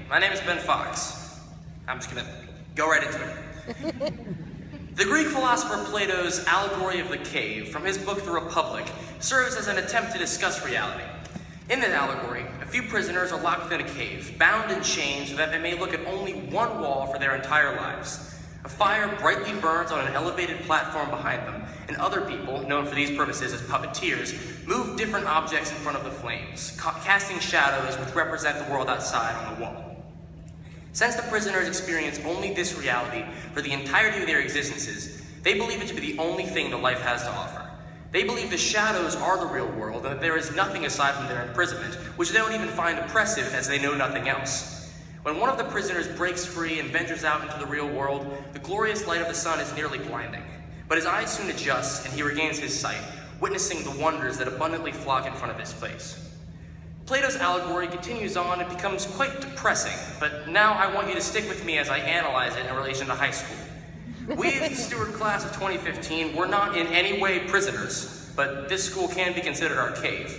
My name is Ben Fox. I'm just gonna go right into it. The Greek philosopher Plato's allegory of the cave, from his book The Republic, serves as an attempt to discuss reality. In the allegory, a few prisoners are locked within a cave, bound in chains so that they may look at only one wall for their entire lives. A fire brightly burns on an elevated platform behind them, and other people, known for these purposes as puppeteers, move different objects in front of the flames, casting shadows which represent the world outside on the wall. Since the prisoners experience only this reality for the entirety of their existences, they believe it to be the only thing that life has to offer. They believe the shadows are the real world and that there is nothing aside from their imprisonment, which they don't even find oppressive as they know nothing else. When one of the prisoners breaks free and ventures out into the real world, the glorious light of the sun is nearly blinding. But his eyes soon adjust and he regains his sight, witnessing the wonders that abundantly flock in front of his face. Plato's allegory continues on and becomes quite depressing, but now I want you to stick with me as I analyze it in relation to high school. We, as the Steward class of 2015, were not in any way prisoners, but this school can be considered our cave.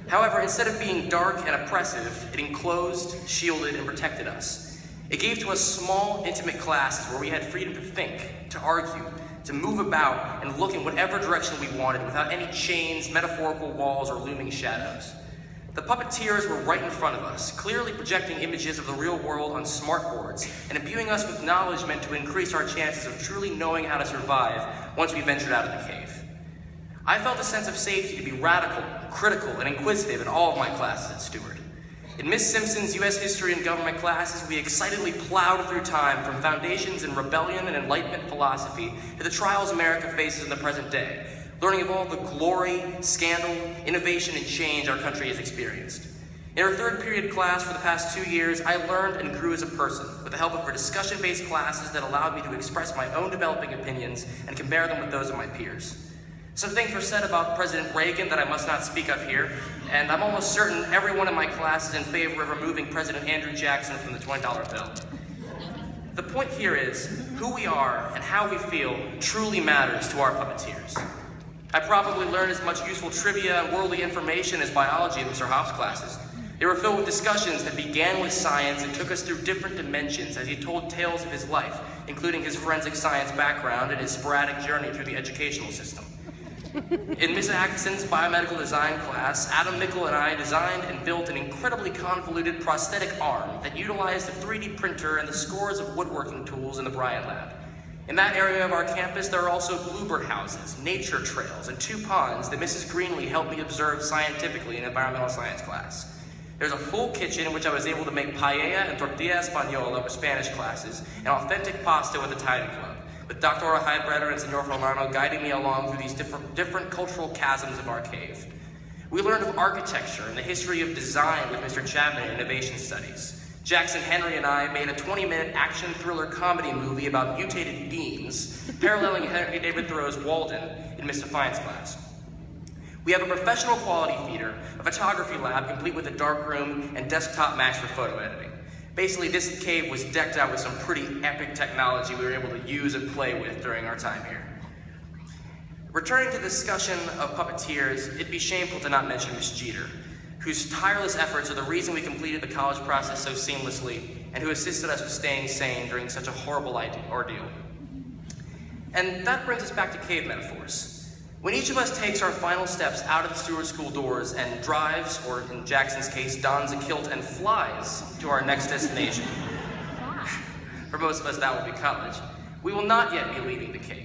However, instead of being dark and oppressive, it enclosed, shielded, and protected us. It gave to us small, intimate classes where we had freedom to think, to argue, to move about, and look in whatever direction we wanted without any chains, metaphorical walls, or looming shadows. The puppeteers were right in front of us, clearly projecting images of the real world on smartboards and imbuing us with knowledge meant to increase our chances of truly knowing how to survive once we ventured out of the cave. I felt a sense of safety to be radical, critical, and inquisitive in all of my classes at Steward. In Miss Simpson's U.S. History and Government classes, we excitedly plowed through time from foundations in rebellion and Enlightenment philosophy to the trials America faces in the present day, learning of all the glory, scandal, innovation, and change our country has experienced. In our third period class for the past 2 years, I learned and grew as a person with the help of our discussion-based classes that allowed me to express my own developing opinions and compare them with those of my peers. Some things were said about President Reagan that I must not speak of here, and I'm almost certain everyone in my class is in favor of removing President Andrew Jackson from the $20 bill. The point here is, who we are and how we feel truly matters to our puppeteers. I probably learned as much useful trivia and worldly information as biology in Mr. Hobbs' classes. They were filled with discussions that began with science and took us through different dimensions as he told tales of his life, including his forensic science background and his sporadic journey through the educational system. In Ms. Atkinson's biomedical design class, Adam Mickle and I designed and built an incredibly convoluted prosthetic arm that utilized a 3D printer and the scores of woodworking tools in the Bryant Lab. In that area of our campus, there are also bluebird houses, nature trails, and 2 ponds that Mrs. Greenlee helped me observe scientifically in environmental science class. There's a full kitchen in which I was able to make paella and tortilla española with Spanish classes, and authentic pasta with Italian club, with Dr. Highbreder and Senor Fulano guiding me along through these different cultural chasms of our cave. We learned of architecture and the history of design with Mr. Chapman in Innovation Studies. Jackson Henry and I made a 20-minute action thriller comedy movie about mutated beans, paralleling Henry David Thoreau's Walden in Miss Defiance class. We have a professional quality theater, a photography lab complete with a darkroom and desktop Macs for photo editing. Basically, this cave was decked out with some pretty epic technology we were able to use and play with during our time here. Returning to the discussion of puppeteers, it'd be shameful to not mention Miss Jeter, whose tireless efforts are the reason we completed the college process so seamlessly, and who assisted us with staying sane during such a horrible ordeal. And that brings us back to cave metaphors. When each of us takes our final steps out of the Steward School doors and drives, or in Jackson's case, dons a kilt and flies to our next destination, for most of us that will be college, we will not yet be leaving the cave.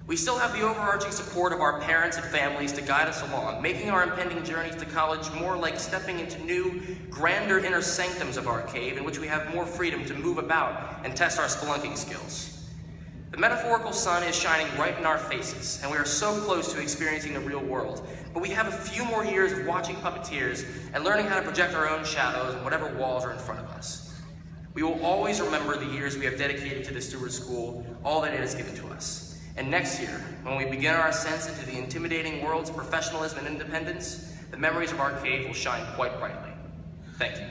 We still have the overarching support of our parents and families to guide us along, making our impending journeys to college more like stepping into new, grander inner sanctums of our cave in which we have more freedom to move about and test our spelunking skills. The metaphorical sun is shining right in our faces, and we are so close to experiencing the real world, but we have a few more years of watching puppeteers and learning how to project our own shadows on whatever walls are in front of us. We will always remember the years we have dedicated to the Steward School, all that it has given to us. And next year, when we begin our ascent into the intimidating worlds of professionalism and independence, the memories of our cave will shine quite brightly. Thank you.